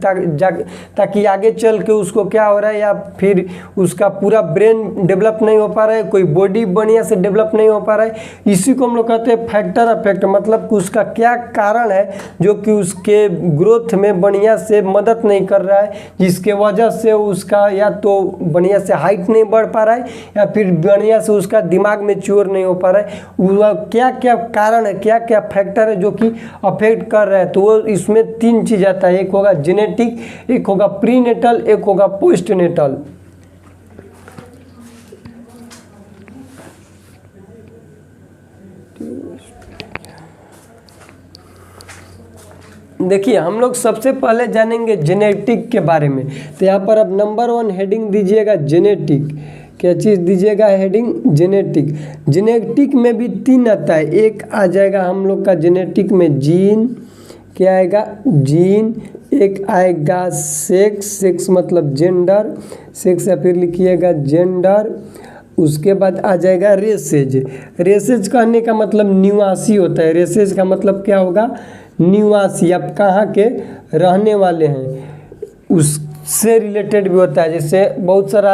ताकि आगे चल के उसको क्या हो रहा है, या फिर उसका पूरा ब्रेन डेवलप नहीं हो पा रहा है, कोई बॉडी बढ़िया से डेवलप नहीं हो पा रहा है। इसी को हम लोग कहते हैं फैक्टर अफेक्ट। मतलब कि उसका क्या कारण है जो कि उसके ग्रोथ में बढ़िया से मदद नहीं कर रहा है, जिसके वजह से उसका या तो बढ़िया से हाइट नहीं बढ़ पा रहा है या फिर बढ़िया से उसका दिमाग मैच्योर नहीं हो पा रहा है। वह क्या क्या कारण है, क्या क्या फैक्टर है जो कि अफेक्ट कर रहा है। तो वो इसमें 3 चीज़ आता है, एक होगा जेनेटिक, एक होगा प्रीनेटल, एक होगा पोस्टनेटल। देखिए हम लोग सबसे पहले जानेंगे जेनेटिक के बारे में। तो यहाँ पर अब नंबर 1 हेडिंग दीजिएगा जेनेटिक। क्या चीज़ दीजिएगा हेडिंग? जेनेटिक। जेनेटिक में भी 3 आता है। एक आ जाएगा हम लोग का जेनेटिक में जीन, क्या आएगा? जीन। एक आएगा सेक्स, सेक्स मतलब जेंडर, सेक्स या फिर लिखिएगा जेंडर। उसके बाद आ जाएगा रेसेज। रेसेज कहने का मतलब निवासी होता है। रेसेज का मतलब क्या होगा? निवासी, आप कहाँ के रहने वाले हैं उससे रिलेटेड भी होता है। जैसे बहुत सारा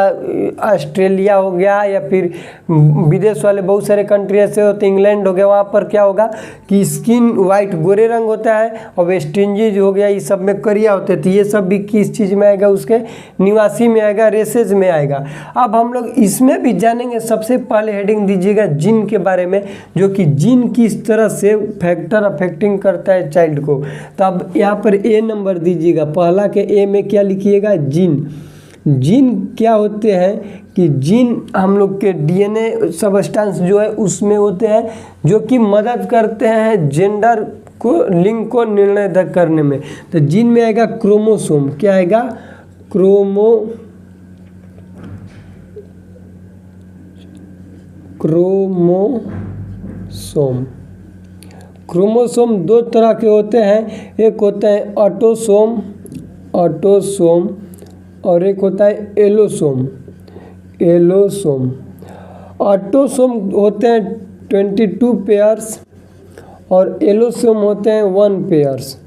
ऑस्ट्रेलिया हो गया या फिर विदेश वाले बहुत सारे कंट्री ऐसे होते हैं, इंग्लैंड हो गया, वहाँ पर क्या होगा कि स्किन वाइट गोरे रंग होता है, और वेस्ट इंडीज हो गया, ये सब में करिया होते हैं। तो ये सब भी किस चीज़ में आएगा? उसके निवासी में आएगा, रेसेज में आएगा। अब हम लोग इसमें भी जानेंगे। सबसे पहले हेडिंग दीजिएगा जीन के बारे में, जो कि जीन किस तरह से फैक्टर अफेक्टिंग करता है चाइल्ड को। तो अब यहाँ पर ए नंबर दीजिएगा। पहला के ए में क्या लिखिएगा? जीन। जीन क्या होते हैं कि जीन हम लोग के डीएनए सबस्टेंस जो है उसमें होते हैं, जो कि मदद करते हैं जेंडर को लिंग को निर्णय करने में। तो जीन में आएगा क्रोमोसोम। क्या आएगा? क्रोमोसोम। क्रोमोसोम 2 तरह के होते हैं। एक होता है ऑटोसोम और एक होता है एलोसोम। ऑटोसोम होते हैं 22 पेयर्स और एलोसोम होते हैं 1 पेयर्स।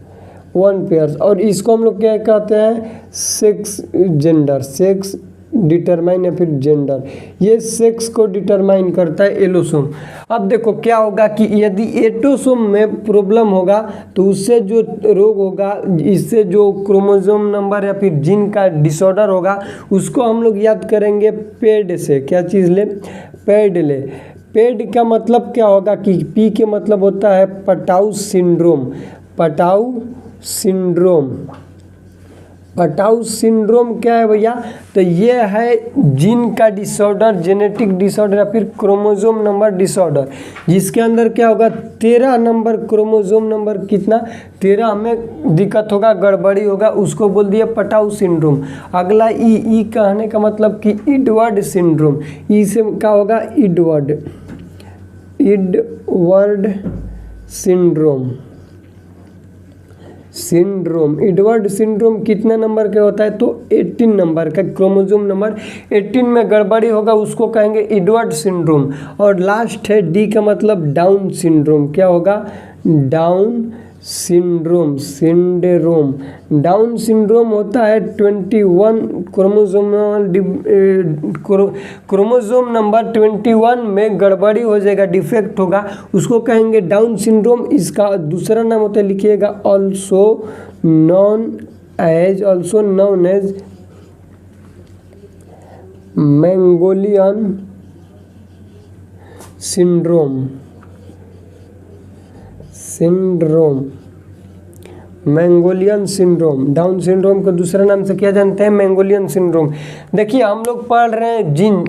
और इसको हम लोग क्या कहते हैं? Sex gender. सेक्स डिटरमाइन या फिर जेंडर, ये सेक्स को डिटरमाइन करता है एलोसोम। अब देखो क्या होगा कि यदि एटोसोम में प्रॉब्लम होगा तो उससे जो रोग होगा, इससे जो क्रोमोसोम नंबर या फिर जीन का डिसऑर्डर होगा, उसको हम लोग याद करेंगे पेड से। क्या चीज़ ले? पेड ले। पेड का मतलब क्या होगा कि पी के मतलब होता है पटाउ सिंड्रोम। पटाउ सिंड्रोम क्या है भैया? तो ये है जीन का डिसऑर्डर, जेनेटिक डिसऑर्डर या फिर क्रोमोसोम नंबर डिसऑर्डर, जिसके अंदर क्या होगा 13 नंबर क्रोमोसोम नंबर, कितना? 13 में दिक्कत होगा, गड़बड़ी होगा, उसको बोल दिया पटाउ सिंड्रोम। अगला ई कहने का मतलब कि इडवर्ड सिंड्रोम। ई से क्या होगा? इडवर्ड सिंड्रोम। इडवर्ड सिंड्रोम कितने नंबर का होता है? तो 18 नंबर का। क्रोमोसोम नंबर 18 में गड़बड़ी होगा, उसको कहेंगे इडवर्ड सिंड्रोम। और लास्ट है डी का मतलब डाउन सिंड्रोम। क्या होगा? Down syndrome. डाउन सिंड्रोम होता है 21 क्रोमोसोम नंबर 21 में गड़बड़ी हो जाएगा, डिफेक्ट होगा, उसको कहेंगे डाउन सिंड्रोम। इसका दूसरा नाम होता है, लिखिएगा also known as Mongolian syndrome. Mongolian syndrome. Down syndrome को दूसरा नाम से क्या जानते हैं? Mongolian syndrome. देखिए हम लोग पढ़ रहे हैं जीन,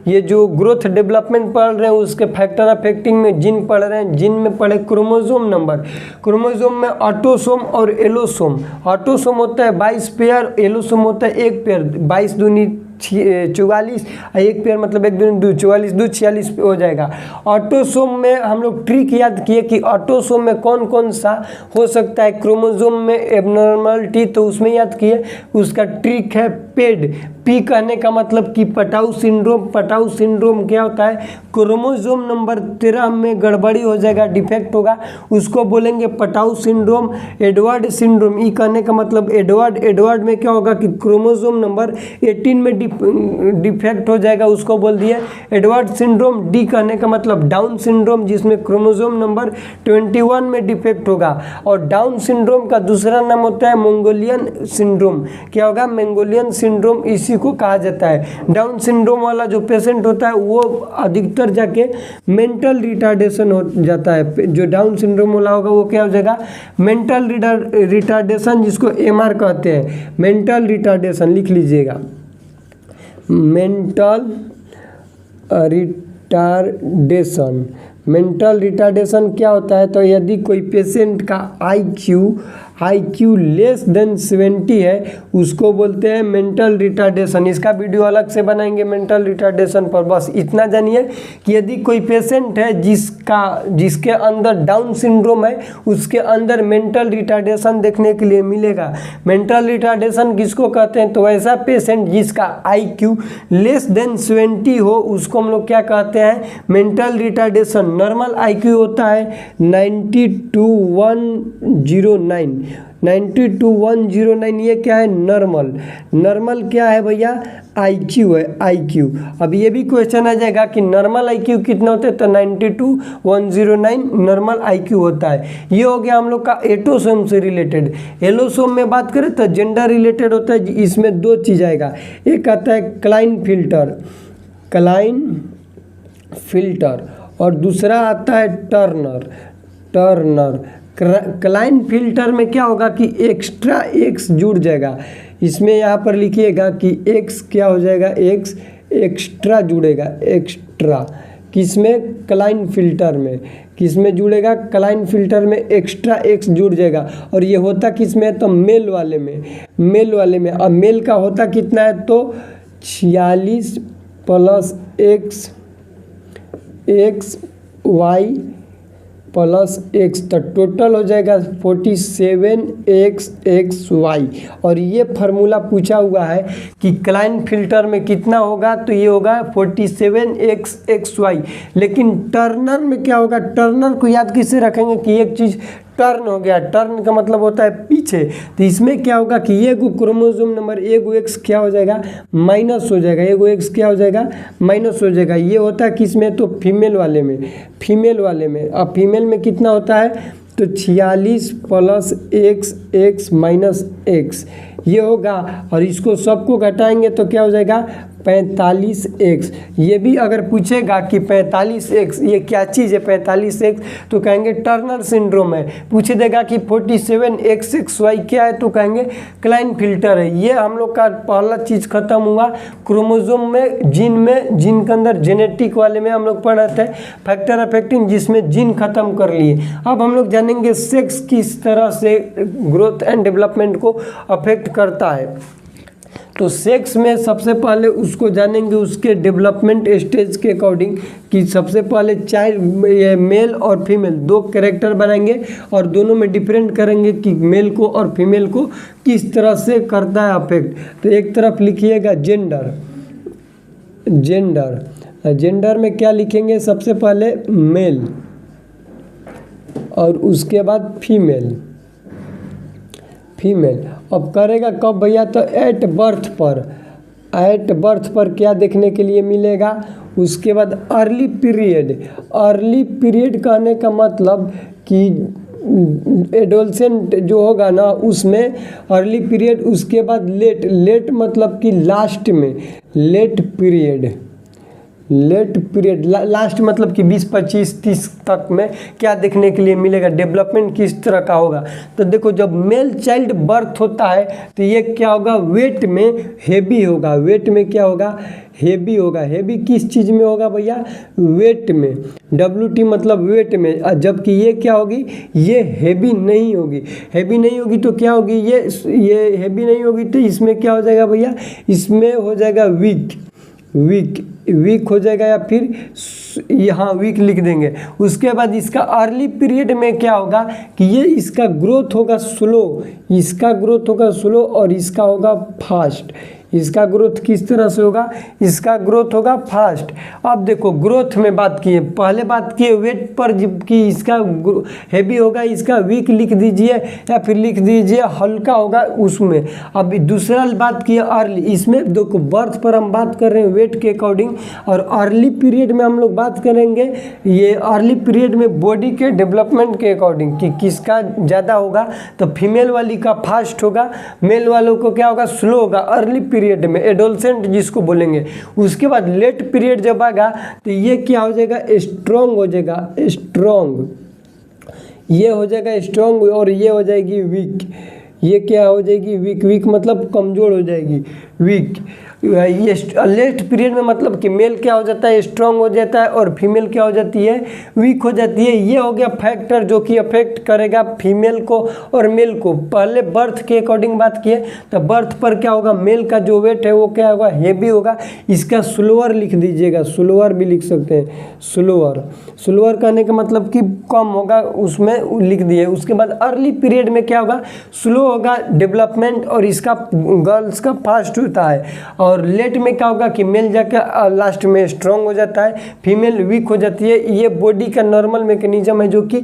ये जो ग्रोथ डेवलपमेंट पढ़ रहे हैं उसके फैक्टर अफेक्टिंग में जीन पढ़ रहे हैं। जीन में पढ़े क्रोमोसोम नंबर। क्रोमोसोम में ऑटोसोम और एलोसोम। ऑटोसोम होता है 22 पेयर, एलोसोम होता है 1 पेयर। 22 दूनी 44, एक पेयर मतलब एक दूनी 2, 44 2 46 पे हो जाएगा। ऑटोसोम में हम लोग ट्रिक याद किए कि ऑटोसोम में कौन कौन सा हो सकता है क्रोमोसोम में एबनॉर्मलिटी, तो उसमें याद किए उसका ट्रिक है पेड। पी कहने का मतलब कि पटाऊ सिंड्रोम। पटाऊ सिंड्रोम क्या होता है, क्रोमोसोम नंबर 13 में गड़बड़ी हो जाएगा, डिफेक्ट होगा, उसको बोलेंगे पटाऊ सिंड्रोम। एडवर्ड सिंड्रोम, ई कहने का मतलब एडवर्ड में क्या होगा कि क्रोमोसोम नंबर 18 में डिफेक्ट हो जाएगा, उसको बोल दिए एडवर्ड सिंड्रोम। डी कहने का मतलब डाउन सिंड्रोम, जिसमें क्रोमोसोम नंबर 21 में डिफेक्ट होगा। और डाउन सिंड्रोम का दूसरा नाम होता है मंगोलियन सिंड्रोम। क्या होगा, मंगोलियन सिंड्रोम, इसी को कहा जाता है। डाउन सिंड्रोम वाला जो पेशेंट होता है वो अधिकतर जाके मेंटल रिटार्डेशन हो जाता है। जो डाउन सिंड्रोम वाला होगा वो क्या हो जाएगा, मेंटल रिटार्डेशन, जिसको एमआर कहते हैं। मेंटल रिटार्डेशन लिख लीजिएगा, मेंटल रिटार्डेशन। मेंटल रिटार्डेशन क्या होता है, तो यदि कोई पेशेंट का IQ लेस देन 70 है, उसको बोलते हैं मेंटल रिटार्डेशन। इसका वीडियो अलग से बनाएंगे मेंटल रिटार्डेशन पर। बस इतना जानिए कि यदि कोई पेशेंट है जिसके अंदर डाउन सिंड्रोम है, उसके अंदर मेंटल रिटार्डेशन देखने के लिए मिलेगा। मेंटल रिटार्डेशन किसको कहते हैं, तो ऐसा पेशेंट जिसका IQ लेस देन 70 हो, उसको हम लोग क्या कहते हैं, मेंटल रिटार्डेशन। नॉर्मल IQ होता है 90 to 109। 90 to 109 ये क्या है, नॉर्मल क्या है भैया, IQ है, IQ। अब ये भी क्वेश्चन आ जाएगा कि नॉर्मल IQ कितना होता है, तो 90 to 109 नॉर्मल IQ होता है। ये हो गया हम लोग का एटोसोम से रिलेटेड। एलोसोम में बात करें तो जेंडर रिलेटेड होता है। इसमें दो चीज़ आएगा, एक आता है क्लाइन फिल्टर और दूसरा आता है टर्नर। क्लाइन फिल्टर में क्या होगा कि एक्स्ट्रा एक्स जुड़ जाएगा। इसमें यहाँ पर लिखिएगा कि एक्स क्या हो जाएगा, एक्स एक्स्ट्रा जुड़ेगा, एक्स्ट्रा। किसमें, क्लाइन फिल्टर में। किसमें जुड़ेगा, क्लाइन फिल्टर में एक्स्ट्रा एक्स जुड़ जाएगा। और ये होता किसमें है, तो मेल वाले में। अब मेल का होता कितना है, तो 46 plus X Y plus X, तो टोटल हो जाएगा 47xxy। और ये फार्मूला पूछा हुआ है कि क्लाइन फिल्टर में कितना होगा, तो ये होगा 47xxy। लेकिन टर्नर में क्या होगा, टर्नर को याद किससे रखेंगे कि एक चीज़ टर्न हो गया, टर्न का मतलब होता है पीछे। तो इसमें क्या होगा कि ये क्रोमोसोम नंबर एगो एक्स क्या हो जाएगा, माइनस हो जाएगा, एगो एक्स क्या हो जाएगा, माइनस हो जाएगा। ये होता है किसमें, तो फीमेल वाले में। अब फीमेल में कितना होता है, तो 46 प्लस एक्स माइनस एक्स ये होगा। और इसको सबको घटाएंगे तो क्या हो जाएगा, 45x। ये भी अगर पूछेगा कि 45x ये क्या चीज़ है 45x, तो कहेंगे टर्नर सिंड्रोम है। पूछ देगा कि 47xxy क्या है, तो कहेंगे क्लाइन फिल्टर है। ये हम लोग का पहला चीज़ खत्म हुआ क्रोमोसोम में, जीन के अंदर जेनेटिक वाले में हम लोग पढ़ रहे थे फैक्टर अफेक्टिंग, जिसमें जीन खत्म कर लिए। अब हम लोग जानेंगे सेक्स किस तरह से ग्रोथ एंड डेवलपमेंट को अफेक्ट करता है। तो सेक्स में सबसे पहले उसको जानेंगे उसके डेवलपमेंट स्टेज के अकॉर्डिंग, कि सबसे पहले चाइल्ड मेल और फीमेल दो कैरेक्टर बनाएंगे और दोनों में डिफरेंट करेंगे कि मेल को और फीमेल को किस तरह से करता है अफेक्ट। तो एक तरफ लिखिएगा जेंडर में क्या लिखेंगे, सबसे पहले मेल और उसके बाद फीमेल। अब करेगा कब भैया, तो एट बर्थ पर क्या देखने के लिए मिलेगा। उसके बाद अर्ली पीरियड कहने का मतलब कि एडोलसेंट जो होगा ना उसमें अर्ली पीरियड। उसके बाद लेट मतलब कि लास्ट में लेट लेट पीरियड लास्ट मतलब कि 20, 25, 30 तक में क्या देखने के लिए मिलेगा, डेवलपमेंट किस तरह का होगा। तो देखो जब मेल चाइल्ड बर्थ होता है तो ये क्या होगा, वेट में हेवी होगा, वेट में क्या होगा, हेवी होगा। हेवी किस चीज़ में होगा भैया, वेट में, WT मतलब वेट में। जबकि ये क्या होगी, ये हेवी नहीं होगी। हेवी नहीं होगी तो क्या होगी, ये हेवी नहीं होगी तो इसमें क्या हो जाएगा भैया, इसमें हो जाएगा वीक, वीक हो जाएगा, या फिर यहाँ वीक लिख देंगे। उसके बाद इसका अर्ली पीरियड में क्या होगा कि ये इसका ग्रोथ होगा स्लो, इसका ग्रोथ होगा स्लो और इसका होगा फास्ट। इसका ग्रोथ किस तरह से होगा, इसका ग्रोथ होगा फास्ट। अब देखो ग्रोथ में बात किए, पहले बात किए वेट पर कि इसका हेवी होगा, इसका वीक लिख दीजिए या फिर लिख दीजिए हल्का होगा उसमें। अब दूसरा बात किए अर्ली, इसमें देखो बर्थ पर हम बात कर रहे हैं वेट के अकॉर्डिंग, और अर्ली पीरियड में हम लोग बात करेंगे ये अर्ली पीरियड में बॉडी के डेवलपमेंट के अकॉर्डिंग कि किसका ज़्यादा होगा। तो फीमेल वाली का फास्ट होगा, मेल वालों को क्या होगा, स्लो होगा अर्ली पीरियड में, एडोलसेंट जिसको बोलेंगे। उसके बाद लेट पीरियड जब आएगा तो ये क्या हो जाएगा, स्ट्रॉन्ग हो जाएगा, स्ट्रॉन्ग, ये हो जाएगा स्ट्रॉन्ग और ये हो जाएगी वीक। ये क्या हो जाएगी, वीक, वीक मतलब कमज़ोर हो जाएगी, वीक। ये लेट पीरियड में मतलब कि मेल क्या हो जाता है, स्ट्रांग हो जाता है और फीमेल क्या हो जाती है, वीक हो जाती है। ये हो गया फैक्टर जो कि अफेक्ट करेगा फीमेल को और मेल को। पहले बर्थ के अकॉर्डिंग बात किए तो बर्थ पर क्या होगा, मेल का जो वेट है वो क्या होगा, हेवी होगा। इसका स्लोअर लिख दीजिएगा, स्लोअर भी लिख सकते हैं, स्लोअर। स्लोअर कहने का मतलब कि कम होगा, उसमें लिख दिए। उसके बाद अर्ली पीरियड में क्या होगा, स्लो होगा डेवलपमेंट और इसका गर्ल्स का फास्ट होता है। और लेट में क्या होगा कि मेल जाकर लास्ट में स्ट्रांग हो जाता है, फीमेल वीक हो जाती है। ये बॉडी का नॉर्मल मैकेनिज्म है जो कि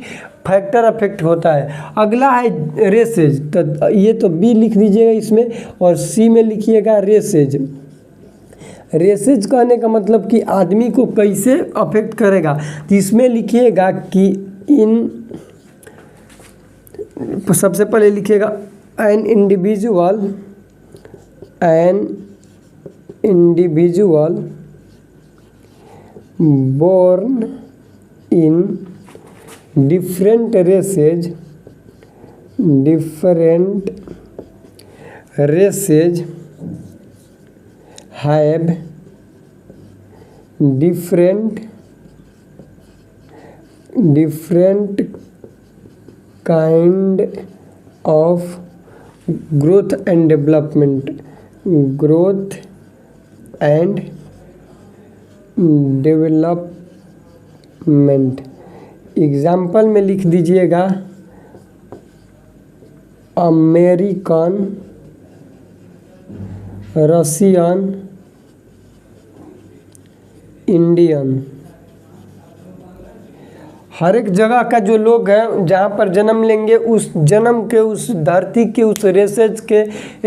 फैक्टर अफेक्ट होता है। अगला है रेसेज, तो ये तो बी लिख दीजिएगा इसमें और सी में लिखिएगा रेसेज। रेसेज कहने का मतलब कि आदमी को कैसे अफेक्ट करेगा, तो इसमें लिखिएगा कि सबसे पहले लिखिएगा an individual born in different races have different kind of growth and development, example में लिख दीजिएगा अमेरिकन, रशियन, इंडियन। हर एक जगह का जो लोग हैं जहाँ पर जन्म लेंगे उस जन्म के उस धरती के उस रेसेज के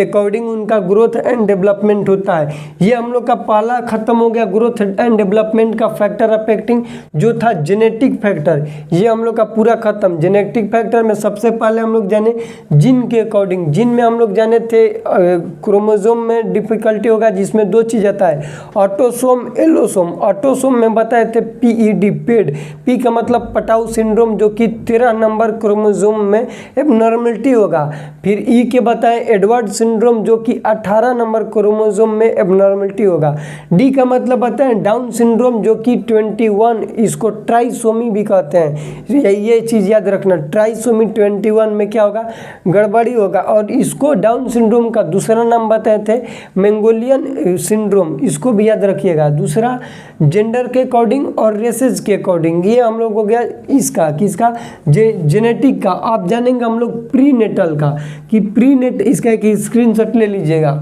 अकॉर्डिंग उनका ग्रोथ एंड डेवलपमेंट होता है। ये हम लोग का पहला खत्म हो गया ग्रोथ एंड डेवलपमेंट का फैक्टर अफेक्टिंग जो था जेनेटिक फैक्टर, ये हम लोग का पूरा खत्म। जेनेटिक फैक्टर में सबसे पहले हम लोग जाने जीन के अकॉर्डिंग। जीन में हम लोग जाने थे क्रोमोसोम में डिफिकल्टी होगा जिसमें दो चीज़ आता है, ऑटोसोम, एलोसोम। ऑटोसोम में बताए थे PED, पेड। पी का मतलब पटाउ सिंड्रोम जो कि 13 नंबर क्रोमोसोम में एबनॉर्मलिटी होगा। फिर ई के बताएं एडवर्ड सिंड्रोम जो कि 18 नंबर क्रोमोसोम में एबनॉर्मलिटी होगा। डी का मतलब बताएं डाउन सिंड्रोम जो कि 21, इसको ट्राइसोमी भी कहते हैं। ये चीज़ याद रखना, ट्राइसोमी 21 में क्या होगा, गड़बड़ी होगा। और इसको डाउन सिंड्रोम का दूसरा नाम बताए थे मेंगोलियन सिंड्रोम, इसको भी याद रखिएगा। दूसरा जेंडर के अकॉर्डिंग और रेसेज के अकॉर्डिंग। ये हम लोग हो गया इसका किसका, जेनेटिक का। आप जानेंगे हम लोग प्रीनेटल का कि प्रीनेट, इसका एक स्क्रीनशॉट ले लीजिएगा।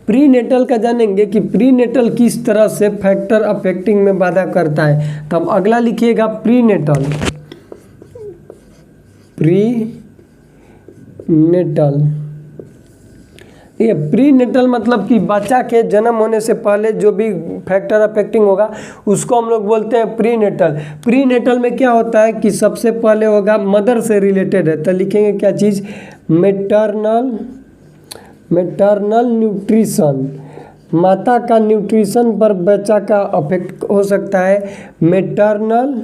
प्रीनेटल का जानेंगे कि प्रीनेटल किस तरह से फैक्टर अफेक्टिंग में बाधा करता है। तब अगला लिखिएगा प्रीनेटल। ये प्रीनेटल मतलब कि बच्चा के जन्म होने से पहले जो भी फैक्टर अफेक्टिंग होगा उसको हम लोग बोलते हैं प्रीनेटल। प्रीनेटल में क्या होता है कि सबसे पहले होगा मदर से रिलेटेड है, तो लिखेंगे क्या चीज़, मैटरनल न्यूट्रिशन। माता का न्यूट्रिशन पर बच्चा का अफेक्ट हो सकता है मैटरनल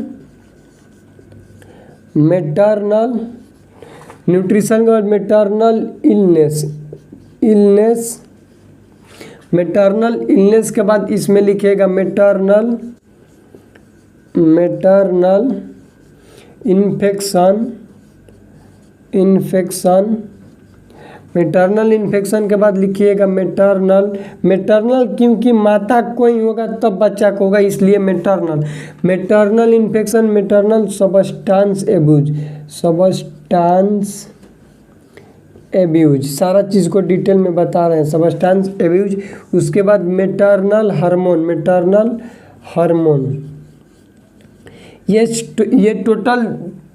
न्यूट्रिशन के बाद मैटरनल इलनेस के बाद इसमें लिखिएगा मैटरनल इन्फेक्शन मैटरनल इन्फेक्शन के बाद लिखिएगा मैटरनल क्योंकि माता को ही होगा तब बच्चा को होगा, इसलिए maternal infection, maternal substance abuse सारा चीज़ को डिटेल में बता रहे हैं, सबस्टांस एब्यूज। उसके बाद मैटरनल हार्मोन ये टोटल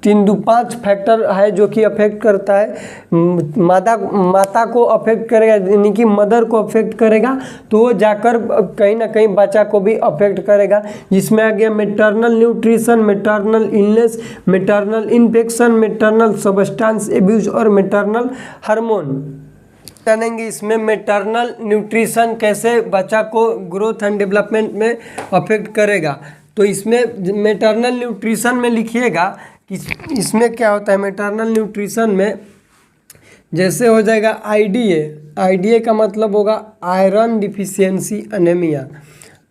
3-5 फैक्टर है जो कि अफेक्ट करता है माता को अफेक्ट करेगा, यानी कि मदर को अफेक्ट करेगा, तो वो जाकर कहीं ना कहीं बच्चा को भी अफेक्ट करेगा, जिसमें आ गया maternal nutrition, maternal illness, maternal infection, maternal substance abuse और मैटरनल हार्मोन। जानेंगे इसमें मैटरनल न्यूट्रिशन कैसे बच्चा को ग्रोथ एंड डेवलपमेंट में अफेक्ट करेगा। तो इसमें मैटरनल न्यूट्रिशन में लिखिएगा कि इसमें क्या होता है। मैटरनल न्यूट्रिशन में जैसे हो जाएगा आईडीए का मतलब होगा iron deficiency anaemia,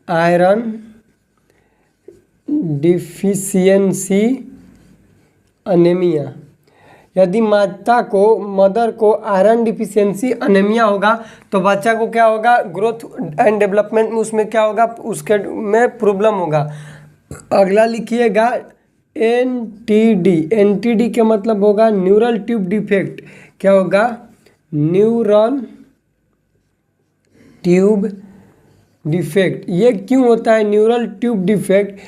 iron deficiency anaemia. यदि मदर को आयरन डिफिशियंसी अनेमिया होगा तो बच्चा को क्या होगा, ग्रोथ एंड डेवलपमेंट में उसमें क्या होगा, उसके में प्रॉब्लम होगा। अगला लिखिएगा एनटीडी का मतलब होगा न्यूरल ट्यूब डिफेक्ट। क्या होगा, न्यूरल ट्यूब डिफेक्ट। ये क्यों होता है न्यूरल ट्यूब डिफेक्ट,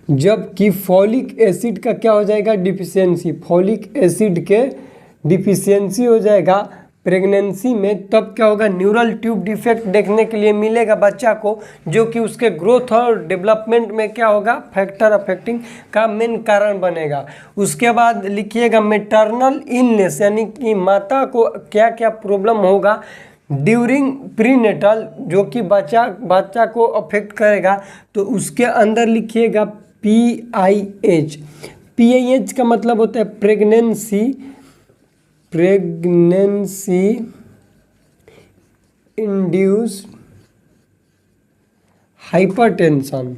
जबकि फॉलिक एसिड का क्या हो जाएगा, डिफिशियंसी, फॉलिक एसिड के डिफिशियंसी हो जाएगा प्रेगनेंसी में, तब क्या होगा, न्यूरल ट्यूब डिफेक्ट देखने के लिए मिलेगा बच्चा को, जो कि उसके ग्रोथ और डेवलपमेंट में क्या होगा, फैक्टर अफेक्टिंग का मेन कारण बनेगा। उसके बाद लिखिएगा मैटरनल इलनेस, यानी कि माता को क्या क्या प्रॉब्लम होगा ड्यूरिंग प्रीनेटल, जो कि बच्चा को अफेक्ट करेगा। तो उसके अंदर लिखिएगा PIH का मतलब होता है pregnancy induced hypertension.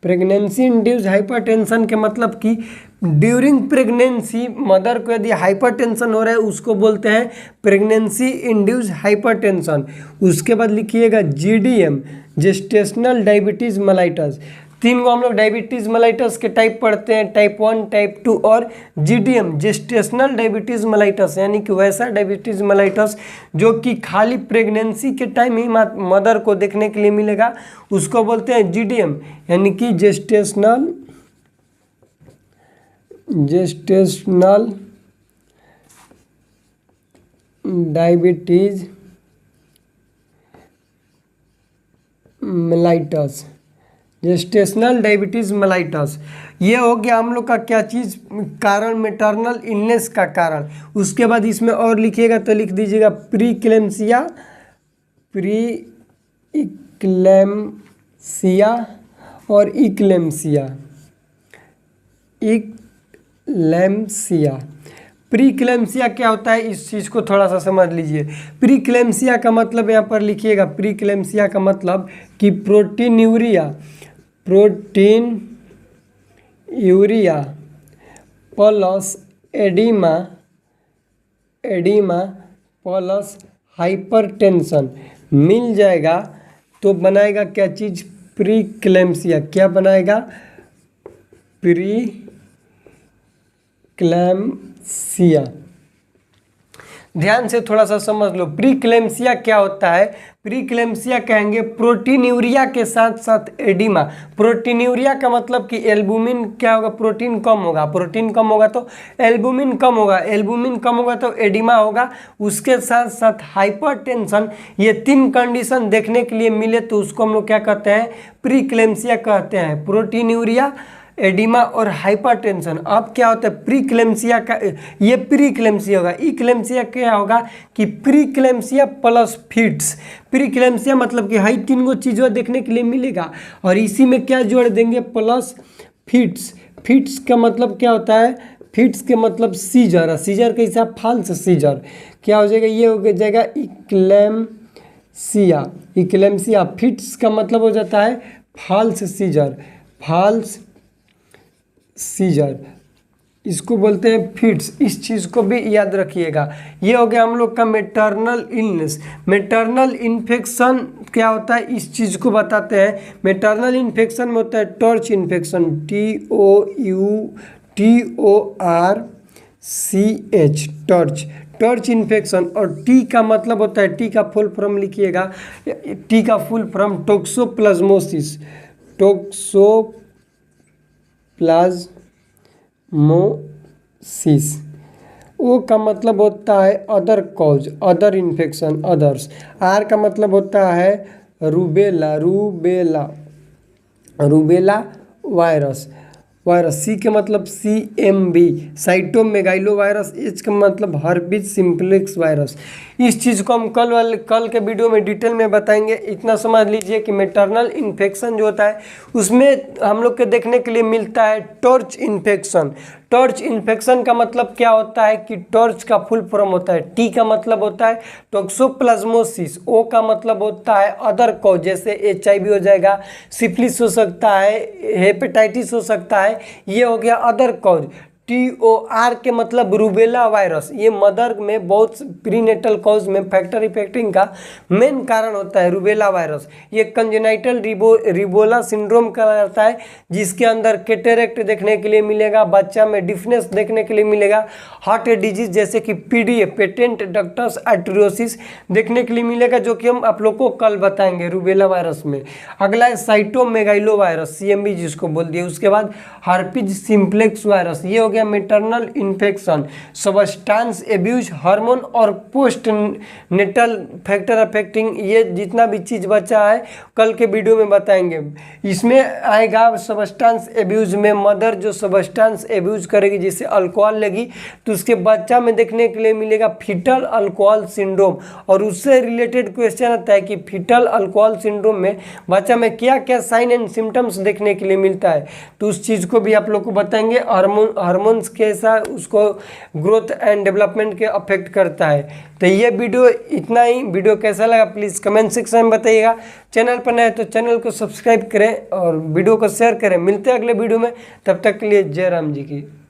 Pregnancy induced hypertension के मतलब कि ड्यूरिंग प्रेगनेंसी मदर को यदि हाइपरटेंशन हो रहा है उसको बोलते हैं प्रेगनेंसी इंड्यूस्ड हाइपरटेंशन। उसके बाद लिखिएगा GDM, जेस्टेशनल डायबिटीज़ मेलाइटस। 3 को हम लोग डायबिटीज़ मेलाइटस के टाइप पढ़ते हैं, टाइप 1, टाइप 2 और GDM, जेस्टेशनल डायबिटीज़ मेलाइटस, यानी कि वैसा डायबिटीज़ मेलाइटस जो कि खाली प्रेगनेंसी के टाइम ही मदर को देखने के लिए मिलेगा, उसको बोलते हैं GDM, यानी कि gestational diabetes mellitus, gestational diabetes mellitus. ये हो गया हम लोग का क्या चीज़, कारण, मैटरनल इलनेस का कारण। उसके बाद इसमें और लिखिएगा तो लिख दीजिएगा प्रीक्लेम्सिया और इक्लेम्सिया। प्रीक्लेम्सिया क्या होता है, इस चीज़ को थोड़ा सा समझ लीजिए। प्रीक्लेम्सिया का मतलब यहाँ पर लिखिएगा, प्रीक्लेम्सिया का मतलब कि proteinuria plus oedema plus hypertension मिल जाएगा तो बनाएगा क्या चीज़, प्रीक्लेम्सिया। क्या बनाएगा, प्रीक्लेम्सिया। ध्यान से थोड़ा सा समझ लो, प्रीक्लेम्सिया क्या होता है। प्रीक्लेम्सिया कहेंगे प्रोटीन यूरिया के साथ साथ एडिमा। प्रोटीन यूरिया का मतलब कि एल्बुमिन क्या होगा, प्रोटीन कम होगा, प्रोटीन कम होगा तो एल्बुमिन कम होगा, एल्बुमिन कम होगा तो एडिमा होगा, उसके साथ साथ हाइपरटेंशन। ये 3 कंडीशन देखने के लिए मिले तो उसको हम लोग क्या कहते हैं, प्रीक्लेम्सिया कहते हैं। प्रोटीन यूरिया, एडिमा और हाइपरटेंशन। अब क्या होता है प्रीक्लेम्सिया का, ये प्रीक्लेम्सिया होगा। इक्लेम्सिया क्या होगा कि प्रीक्लेम्सिया प्लस फिट्स। प्रीक्लेम्सिया मतलब कि हाई तीन गो चीज़ों देखने के लिए मिलेगा और इसी में क्या जोड़ देंगे प्लस फिट्स। फिट्स का मतलब क्या होता है, फिट्स के मतलब सीजर है, सीजर के हिसाब फाल्स सीजर क्या हो जाएगा, ये हो जाएगा इक्लेम्सिया। इक्लेम्सिया फिट्स का मतलब हो जाता है फाल्स सीजर, फाल्स सीजर इसको बोलते हैं फिट्स। इस चीज़ को भी याद रखिएगा। ये हो गया हम लोग का मेटर्नल इलनेस। मेटर्नल इन्फेक्शन क्या होता है इस चीज़ को बताते हैं। मेटर्नल इन्फेक्शन में होता है torch infection, TORCH, torch, torch infection. और टी का मतलब होता है, टी का फुल फॉर्म लिखिएगा, टी का full form toxoplasmosis, toxoplasmosis. O का मतलब होता है other cause, other infection, others. R का मतलब होता है rubella, rubella, rubella virus, virus. C के मतलब CMV, साइटोमेगाइलो वायरस। एच का मतलब हर्पिस सिम्प्लेक्स वायरस। इस चीज़ को हम कल के वीडियो में डिटेल में बताएंगे। इतना समझ लीजिए कि मेटर्नल इन्फेक्शन जो होता है उसमें हम लोग के देखने के लिए मिलता है टॉर्च इन्फेक्शन। टॉर्च इन्फेक्शन का मतलब क्या होता है कि टॉर्च का फुल फॉर्म होता है, टी का मतलब होता है टोक्सोप्लाज्मोसिस, ओ का मतलब होता है अदर कॉज, जैसे HIV हो जाएगा, सिफिलिस हो सकता है, हेपेटाइटिस हो सकता है, ये हो गया अदर कॉज। TOR के मतलब रूबेला वायरस, ये मदर में बहुत प्रीनेटल कॉज में फैक्टर इफेक्टिंग का मेन कारण होता है रूबेला वायरस। ये कंजेनाइटल रिबोला सिंड्रोम कहलाता है, जिसके अंदर कैटरेक्ट देखने के लिए मिलेगा, बच्चा में डिफनेस देखने के लिए मिलेगा, हार्ट डिजीज जैसे कि PDA, पेटेंट डक्टस आर्टेरियोसिस देखने के लिए मिलेगा, जो कि हम आप लोग को कल बताएंगे रूबेला वायरस में। अगला है साइटोमेगाइलो वायरस, CMV जिसको बोल दिए। उसके बाद हर्पिस सिम्प्लेक्स वायरस, ये हो गया maternal infection. Substance abuse, hormone और पोस्ट नेटल फैक्टर अफेक्टिंग, ये जितना भी चीज़ बचा है कल के वीडियो में बताएंगे। इसमें आएगा सबस्टांस एब्यूज में मदर जो सबस्टांस एब्यूज करेगी, जैसे अल्कोहल लेगी, तो उसके बच्चा में देखने के लिए मिलेगा फीटल अल्कोहल सिंड्रोम। और उससे रिलेटेड क्वेश्चन आता है कि फीटल अल्कोहल सिंड्रोम में बच्चा में क्या क्या साइन एंड सिम्टम्स देखने के लिए मिलता है, तो उस चीज़ को भी आप लोग को बताएंगे। हार्मोन्स कैसा उसको ग्रोथ एंड डेवलपमेंट के अफेक्ट करता है। तो ये वीडियो इतना ही। वीडियो कैसा लगा प्लीज़ कमेंट सेक्शन में बताइएगा। चैनल पर नए तो चैनल को सब्सक्राइब करें और वीडियो को शेयर करें। मिलते हैं अगले वीडियो में, तब तक के लिए जय राम जी की।